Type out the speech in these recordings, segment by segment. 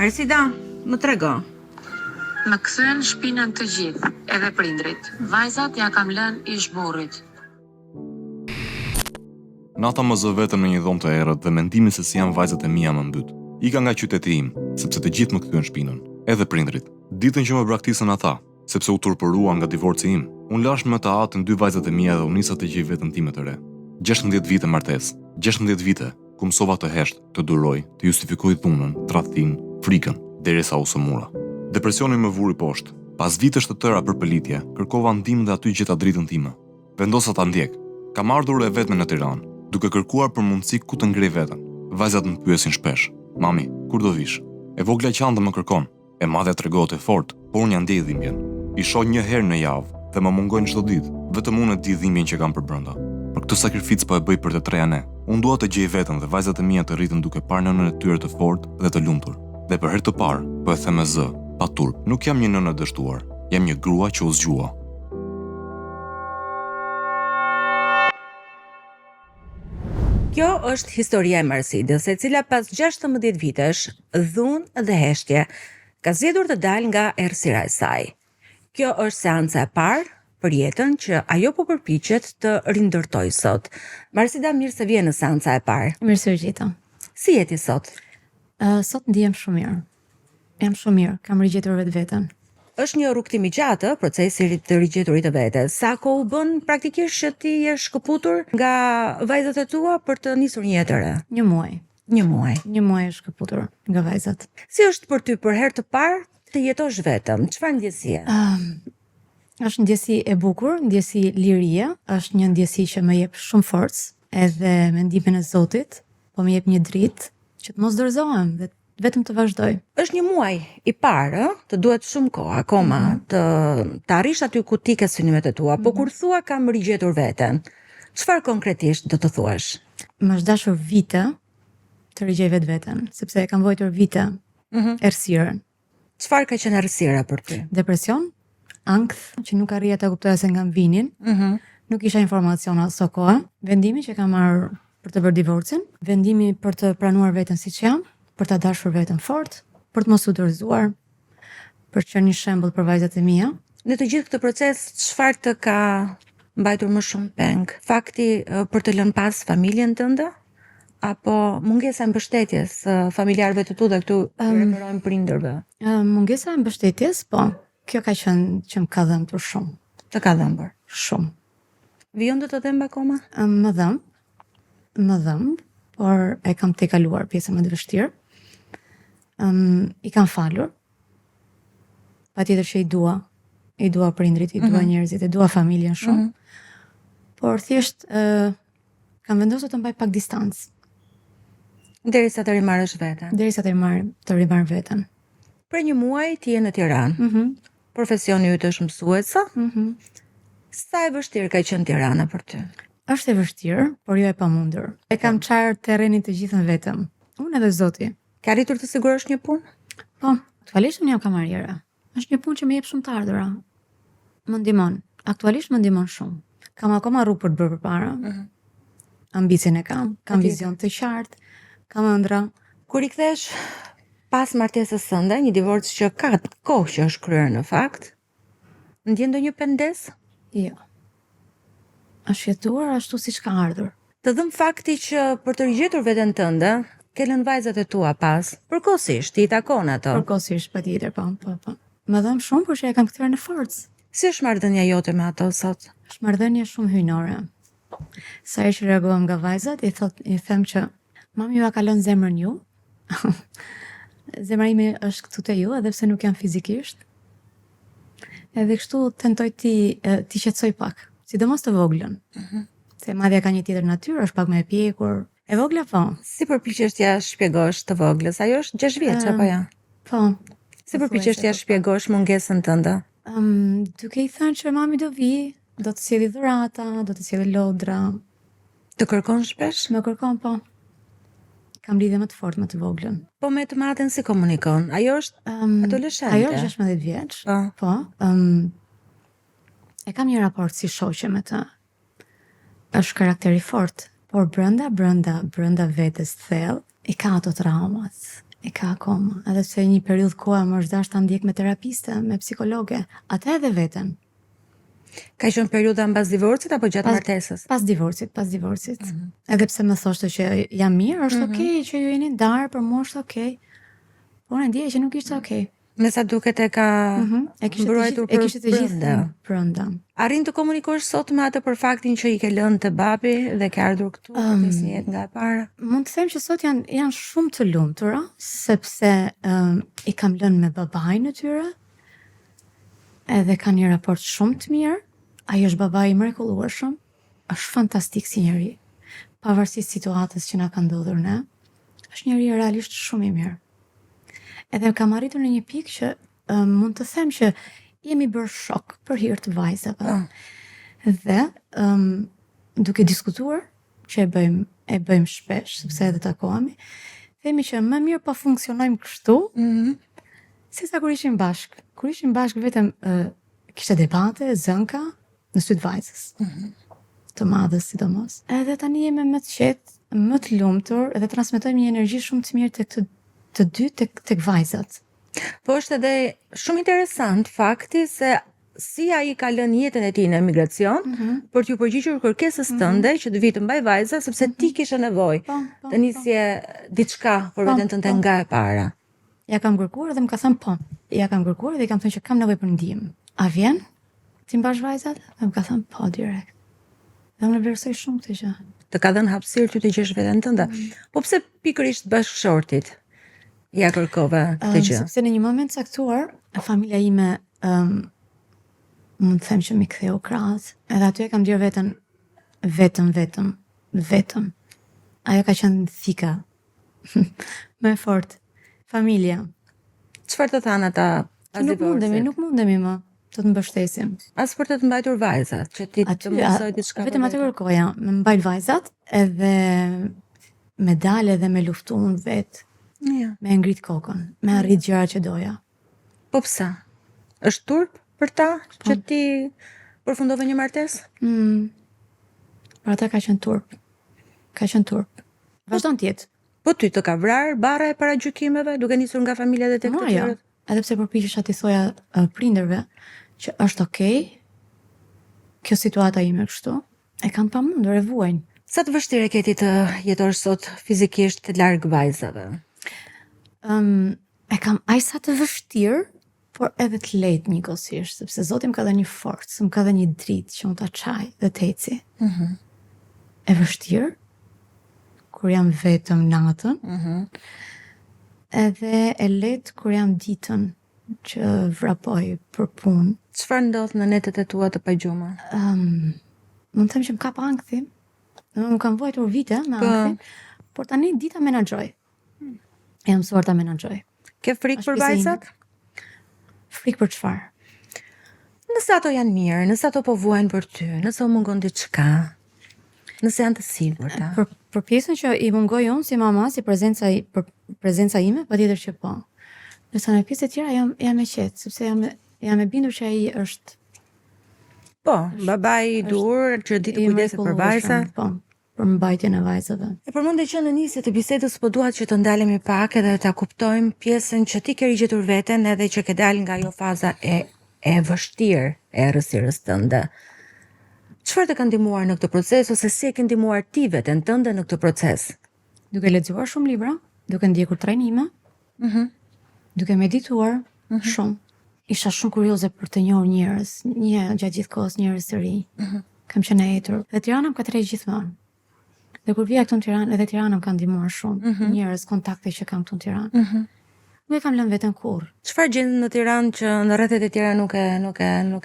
Marsida, më trego. Më kthyen shpinën të gjithë, edhe prindrit. Vajzat ja kam lënë ish burrit. Nata më zë vetëm në një dhomë të errët dhe mendimin se si janë vajzat e mia më mbyt. Ika nga qyteti im, sepse të gjithë më kthyen shpinën, edhe prindrit. Ditën që më braktisën ata, sepse u turpërua nga divorci im, unë lash me të atën 2 vajzat e mia dhe u nisa të gjej veten time të re. 16 vite martesë, 16 vite ku mësova të hesht, të duroj, të justifikoj dhunën, tradhtin, frikën, derisa u sëmura. Depresioni më vuri poshtë. Pas vitesh të tëra përpelitje, kërkova ndihmë dhe aty gjeta dritën time. Vendosa ta ndjek. Kam ardhur e vetme në Tiranë, duke kërkuar për mundësi ku të ngrej veten. Vajzat më pyesin shpesh: "Mami, kur do vish?" E vogla qanda më kërkon, e madhe tregohet e fortë, por unë ja ndjej dhimbjen. I shoh një herë në javë dhe më mungojnë çdo ditë. Vetëm unë e di dhimbjen që kam për brenda. Për këtë sakrificë po e bëj për të treja ne. Unë dua të gjej veten dhe vajzat e mia të rriten duke parë nënën e tyre të fortë dhe të lumtur. Dhe për herë të parë, po e them me zë, pa turp, nuk jam një nënë e dështuar, jam një grua që u zgjua. Kjo është historia e Marsidës, e cila pas 16 vitesh, dhunë dhe heshtje, ka zgjedhur të dalë nga errësira e saj. Kjo është seanca e parë për jetën që ajo po përpiqet të rindërtojë sot. Marsida, mirë se vjen në seanca e parë. Mirë se u gjeta. Si jeti sot? Sot ndihem shumë mirë. Jam shumë mirë, kam rigjetur vetveten. Është një rrugtim i gjatë, procesi i të rigjeturit të vetes. Sa kohë u bën praktikisht që ti je shkëputur nga vajzat e tua për të nisur një jetë e re? Një muaj. Një muaj. Një muaj është shkëputur nga vajzat. Si është për ty për herë të parë të jetosh vetëm? Çfarë ndjesie? Është ndjesi e bukur, ndjesi lirie, është një ndjesi që më jep shumë forcë, edhe mendimin e Zotit, po më jep një dritë që të mos dorëzohem dhe vetëm të vazhdoj. Është një muaj i parë, të duhet shumë kohë akoma të arrish aty ku ti ke synimet e tua, po kur thua kam rigjetur veten, çfarë konkretisht do të thuash? Më është dashur vite të rigjej vetveten, sepse e kam vojtur vite errësirën. Çfarë ka qenë errësira për ty? Depresion, ankth, që nuk arrija ta kuptoja se nga vinin, nuk isha informacion aso kohë, vendimi që kam marrë për të bërë divorcin, vendimi për të pranuar veten siç jam, për ta dashur veten fort, për të mos u dorëzuar, për të qenë një shembull për vajzat e mia. Në të gjithë këtë proces, çfarë të ka mbajtur më shumë peng? Fakti për të lënë pas familjen tënde? Apo mungesa e mbështetjes familjarëve të tu dhe këtu referojmë prindërve? Mungesa e mbështetjes, po, kjo ka qenë që më ka dhëmbur shumë. Të ka dhëmbur? Shumë. Vijon të dhëmb akoma? Më dhëmb, por e kam te kaluar pjesën më të vështirë. I kam falur. Patjetër që i dua prindrit, i dua njerëzit, i dua familjen shumë. Por thjesht kam vendosur të mbaj pak distancë. Derisa të rimarrësh veten. Derisa të rimarr veten. Për një muaj ti je në Tiranë. Profesioni yt është mësuese. Sa e vështirë ka qenë Tirana për ty? Është e vështirë, por jo e pamundur. E kam çarë terrenin të gjithën vetëm. Unë edhe Zoti. Ka arritur të sigurosh një punë? Po, aktualisht unë jam kamariere. Është një punë që më jep shumë të ardhura. Më ndihmon. Aktualisht më ndihmon shumë. Kam akoma rrugë për të bërë përpara. Ambicien e kam vizion të qartë, kam ëndra. Kur i kthesh pas martesës sënde, një divorc që ka kohë që është kryer në fakt, ndjen ndonjë pendes? Jo. Është jetuar ashtu siç ka ardhur. Të dhëm fakti që për të rigjetur veten tënde, ke lënë vajzat e tua pas. Përkohësisht i takon ato. Përkohësisht, patjetër, po. Më dhëm shumë por që e kam kthyer në forcë. Si është marrëdhënia jote me ato sot? Është marrëdhënie shumë hyjnore. Sa herë që reagohem nga vajzat, i them që mami ju a ka lënë zemrën ju. Zemra ime është këtu te ju, edhe pse nuk jam fizikisht. Edhe kështu tentoj ti qetësoj pak. Sidomos të voglën. Se madhja ka një tjetër natyrë, është pak më e pjekur. E vogla po. Si përpiqesh t'ja shpjegosh të voglës? Ajo është 6 vjeç apo ja? Po. Si përpiqesh t'ja shpjegosh mungesën tënde? Duke i thënë që mami do vi, do të sjellë dhurata, do të sjellë lodra. Të kërkon shpesh? Më kërkon po. Kam lidhje më të fortë me të voglën. Po me të madhen si komunikon? Ajo është adoleshente? Ajo është 16 vjeç. Po. E kam një raport si shoqe me të. Është karakteri fort, por brenda vetes thellë i ka ato traumat, E ka akoma, edhe se një periudhë koha më është dashur ta ndjek me terapiste, me psikologe, atë edhe veten. Ka qenë periudha mbas divorcit apo gjatë martesës? Pas divorcit. Edhe pse më thoshte që jam mirë, është okay që ju jeni ndarë, për mua është okay. Por unë ndjej që nuk ishte okay. Me sa duket e ka E mbrojtur kishte të gjithë brenda. brenda. Arrin të komunikosh sot me atë për faktin që i ke lënë te babi dhe ke ardhur këtu për të si jetë nga e para? Mund të them që sot janë shumë të lumtura, sepse i kam lënë me babain e tyre, edhe kanë një raport shumë të mirë. Ai është babai i mrekullueshëm, është fantastik si njeri. Pavarësisht situatës që na ka ndodhur ne, është njeri realisht shumë i mirë. Edhe kam arritur në një pikë që mund të them që jemi bërë shok për hir të vajzave. Dhe duke diskutuar, që e bëjmë shpesh, sepse edhe takohemi, themi që më mirë po funksionojmë kështu, sesa kur ishim bashk. Kur ishim bashk vetëm kishte debate, zënka në sy të vajzës. Të madhes sidomos. Edhe tani jemi më të qetë, më të lumtur dhe transmetojmë një energji shumë të mirë tek të dy tek vajzat. Po është edhe shumë interesant fakti se si ai ka lënë jetën e tij në emigracion për t'ju përgjigjur kërkesës tënde që të vi të mbaj vajza sepse ti kishe nevojë të nisje diçka për veten tënde nga e para. Ja kam kërkuar dhe më ka thënë po. Ja kam kërkuar dhe i kam thënë që kam nevojë për ndihmë. A vjen? Ti mbash vajzat? Dhe më ka thënë po direkt. Dhe unë vlerësoj shumë këtë gjë. Të ka dhënë hapësirë ty të gjesh veten tënde. Po pse pikërisht bashkëshortit ja kërkova këtë gjë? Sepse në një moment caktuar, familja ime mund të them që mi ktheu krahas, edhe aty e kam ndjer vetëm. Ajo ka qenë thika. Më e fortë. Familja. Çfarë të thanë ata pas divorcit? Nuk mundemi më të të mbështesim. As për të mbajtur vajzat, që ti të mësoj diçka. Vetëm atë kërkoja, me mbajt vajzat, edhe me dalë dhe me luftu unë vetë. Ja. Me ngrit kokën, me arrit gjëra që doja. Po pse? Është turp për ta që ti përfundove një martesë? Për ata ka qenë turp. Vazhdon të jetë. Po ty të ka vrarë bara e paragjykimeve, duke nisur nga familja dhe tek të tjerët? Edhe pse përpiqesha t'i thoja prindërve që është okay, kjo situata ime kështu, e kanë pamundur, e vuajnë. Sa të vështirë ke ti të jetosh sot fizikisht larg vajzave? E kam aq sa të vështirë, por edhe të lehtë njëkohësisht, sepse Zoti më ka dhënë një forcë, më ka dhënë një dritë që unë ta çaj dhe të eci. E vështirë kur jam vetëm natën, edhe e lehtë kur jam ditën që vrapoj për punë. Çfarë ndodh në netet e tua të pagjume? Mund të them që më kap ankthi. Më kam vojtur vite me ankthi, por tani dita menaxhoj. Jam mësuar ta menaxhoj. Ke frikë për vajzat? Frikë për çfarë? Nëse ato janë mirë, nëse ato po vuajnë për ty, nëse u mungon diçka, nëse janë të sigurta. Për pjesën që i mungoj unë si mama, si prezenca ime, patjetër që po. Nëse në pjesë të tjera jam e qetë, sepse jam e bindur që ai është Po, babai i dur që di të kujdeset për vajzat. Po, për mbajtjen e vajzave. E përmendë që në nisje të bisedës po duat që të ndalemi pak edhe ta kuptojmë pjesën që ti ke rigjetur veten edhe që ke dalë nga ajo faza e vështirë e errësirës tënde. Çfarë të ka ndihmuar në këtë proces ose si e ke ndihmuar ti veten tënde në këtë proces? Duke lexuar shumë libra, duke ndjekur trajnime, duke medituar shumë. Isha shumë kurioze për të njohur njerëz, gjatë gjithë kohës njerëz të rinj. Kam qenë e etur. Dhe Tirana më ka tërhequr gjithmonë. Dhe kur vija këtu në Tiranë, edhe Tirana më ka ndihmuar shumë. Njerëz, kontakte që kam këtu në Tiranë. Nuk e kam lënë veten kurrë. Çfarë gjen në Tiranë që në rrethet e tjera nuk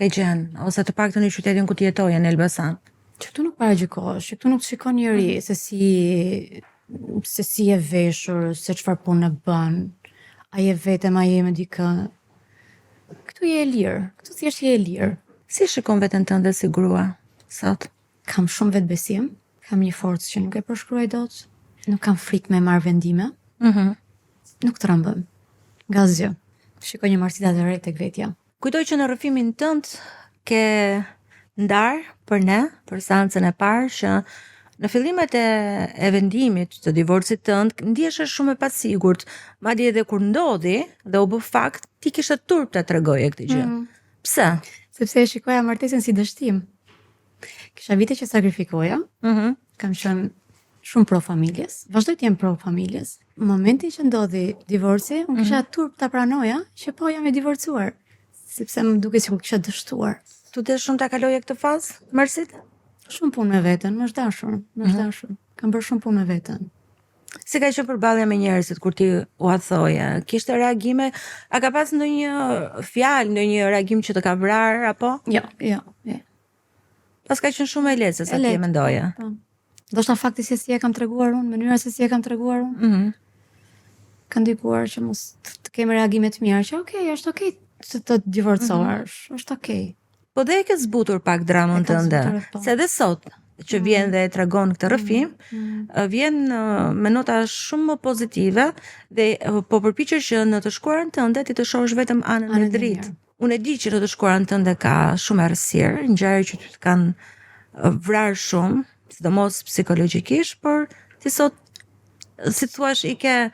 e gjen, ose të paktën në qytetin ku ti jetoje në Elbasan? Që këtu nuk paragjykohesh, që këtu nuk shikon njëri se si e veshur, se çfarë punë bën. Ai e vetëm, ai e me dikë. Këtu je e lirë, këtu thjesht je e lirë. Si shikon veten tënde si grua sot? Kam shumë vetbesim, kam një forcë që nuk e përshkruaj dot, nuk kam frikë me marrë vendime. Nuk trembëm. Nga asgjë. Shikoj një marrësi të re tek vetja. Kujtoj që në rrëfimin tënd ke ndar për ne, për seancën e parë që Në fillimet e vendimit të divorcit tënd, ndjeshe shumë e pasigurt, madje edhe kur ndodhi dhe u bë fakt, ti kishe turp ta tregoje këtë gjë. Pse? Sepse e shikoja martesën si dështim. Kisha vite që sakrifikoja, kam qenë shumë pro familjes, vazhdoj të jem pro familjes. Në momentin që ndodhi divorci, unë kisha turp ta pranoja që po jam e divorcuar, sepse më duke sikur kisha dështuar. Tu të shumë ta kaloje këtë fazë, Mersit? Shumë punë me veten, më është dashur. Kam bërë shumë punë me veten. Si ka qenë përballja me njerëzit kur ti u thoje? Kishte reagime? A ka pas ndonjë fjalë, ndonjë reagim që të ka vrarë apo? Jo. Pas ka qenë shumë e lehtë se sa ti e mendoje. Po. Ndoshta fakti se si e kam treguar unë, mënyra se si e kam treguar unë. Ka ndikuar që mos të kemi reagime të mira, që është okay të divorcohesh, është okay. Po dhe e ke zbutur pak dramën tënde, se edhe sot që vjen dhe e tregon këtë rrëfim, vjen me nota shumë më pozitive dhe po përpiqesh që në të shkruarën tënde ti të shohësh vetëm anën e dritë. Unë e di që në të shkruarën tënde ka shumë errësirë, ngjarje që ty të kanë vrarë shumë, sidomos psikologjikisht, por ti sot, si thua, i ke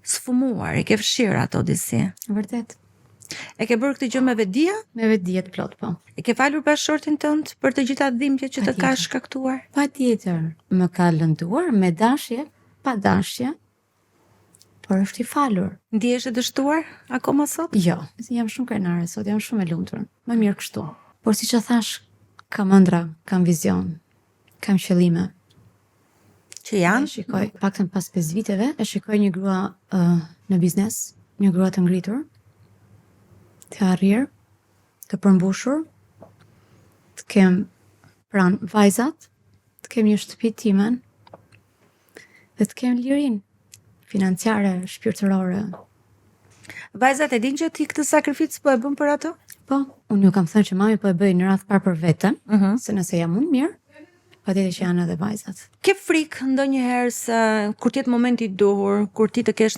sfumuar, i ke fshirë ato disi. Vërtet. E ke bërë këtë gjë me vetdije? Me vetdije të plot, po. E ke falur bashkëshortin tënd për të gjitha dhimbjet që të ka shkaktuar? Patjetër. Më ka lënduar me dashje, pa dashje, por është i falur. Ndihesh e dështuar akoma sot? Jo, jam shumë krenare sot, jam shumë e lumtur. Më mirë kështu. Por siç e thash, kam ëndra, kam vizion, kam qëllime. Që janë? Shikoj, paktën pas 5 viteve, e shikoj një grua në biznes, një grua të ngritur, të arrirë, të përmbushur, të kem pranë vajzat, të kem një shtëpi timen, dhe të kem lirin financiare, shpirtërore. Vajzat e din që ti këtë sakrificë po e bën për ato? Po, unë ju kam thënë që mami po e bëj në radhë parë për veten, se nëse jam unë mirë, patjetër që janë edhe vajzat. Ke frikë ndonjëherë se kur të jetë momenti i duhur, kur ti të kesh